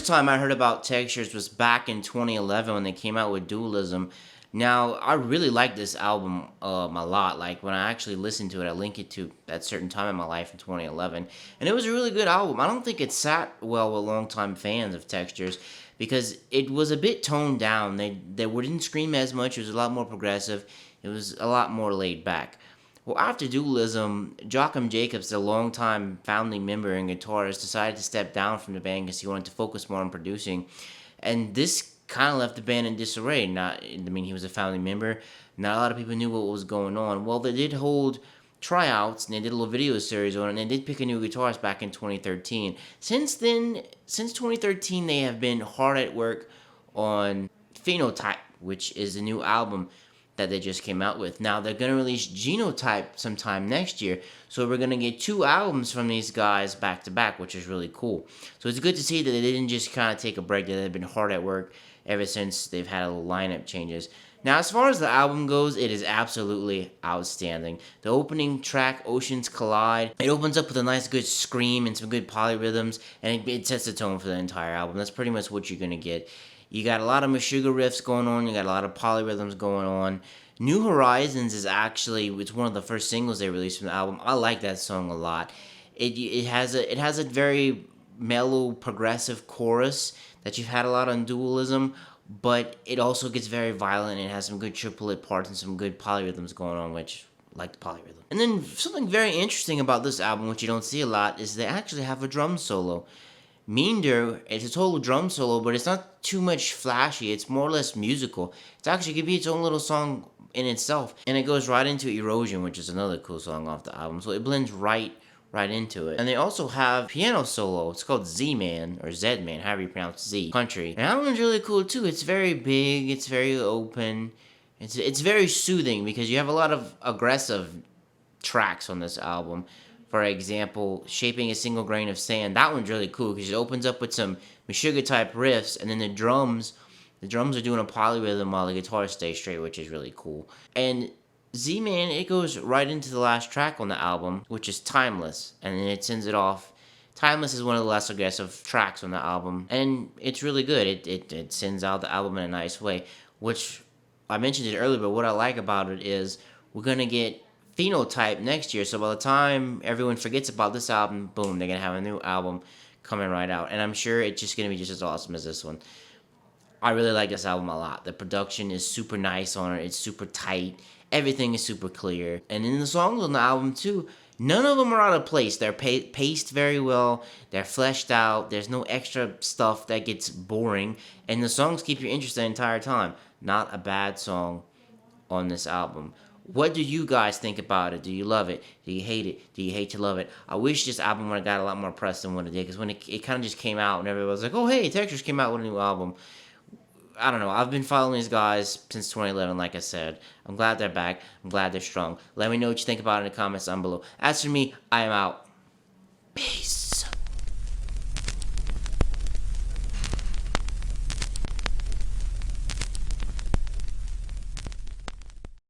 time I heard about Textures was back in 2011 when they came out with Dualism. Now, I really like this album a lot. Like, when I actually listened to it, I link it to that certain time in my life in 2011. And it was a really good album. I don't think it sat well with longtime fans of Textures because it was a bit toned down. They wouldn't scream as much. It was a lot more progressive. It was a lot more laid back. Well, after Dualism, Joachim Jacobs, the longtime founding member and guitarist, decided to step down from the band because he wanted to focus more on producing. And this kind of left the band in disarray. He was a founding member. Not a lot of people knew what was going on. Well, they did hold tryouts and they did a little video series on it, and they did pick a new guitarist back in 2013. Since 2013, they have been hard at work on Phenotype, which is a new album that they just came out with. Now, they're going to release Genotype sometime next year, so we're going to get 2 albums from these guys back to back, which is really cool. So it's good to see that they didn't just kind of take a break, that they've been hard at work ever since they've had a little lineup changes. Now, as far as the album goes, it is absolutely outstanding. The opening track, Oceans Collide, it opens up with a nice good scream and some good polyrhythms, and it sets the tone for the entire album. That's pretty much what you're going to get. You got a lot of Meshuggah riffs going on. You got a lot of polyrhythms going on. New Horizons is it's one of the first singles they released from the album. I like that song a lot. It has a very mellow, progressive chorus that you've had a lot on Dualism, but it also gets very violent and it has some good triplet parts and some good polyrhythms going on, which I like the polyrhythm. And then something very interesting about this album, which you don't see a lot, is they actually have a drum solo. Minder, it's a total drum solo, but it's not too much flashy. It's more or less musical. It's actually could be its own little song in itself, and it goes right into Erosion, which is another cool song off the album. So it blends right into it. And they also have piano solo. It's called Z-Man, or Z-Man, however you pronounce Z, Country. And that one's really cool too. It's very big, it's very open, it's very soothing because you have a lot of aggressive tracks on this album. For example, Shaping a Single Grain of Sand. That one's really cool because it opens up with some Meshuggah type riffs, and then the drums are doing a polyrhythm while the guitar stays straight, which is really cool. And Z-Man, it goes right into the last track on the album, which is Timeless, and then it sends it off. Timeless is one of the less aggressive tracks on the album, and it's really good. It sends out the album in a nice way, which I mentioned it earlier, but what I like about it is we're going to get Phenotype next year, so by the time everyone forgets about this album, boom, they're going to have a new album coming right out, and I'm sure it's just going to be just as awesome as this one. I really like this album a lot. The production is super nice on it. It's super tight. Everything is super clear. And in the songs on the album, too, none of them are out of place. They're paced very well. They're fleshed out. There's no extra stuff that gets boring. And the songs keep you interested the entire time. Not a bad song on this album. What do you guys think about it? Do you love it? Do you hate it? Do you hate to love it? I wish this album would have got a lot more press than what it did. Because when it kind of just came out and everybody was like, oh, hey, Textures came out with a new album. I don't know. I've been following these guys since 2011, like I said. I'm glad they're back. I'm glad they're strong. Let me know what you think about it in the comments down below. As for me, I am out.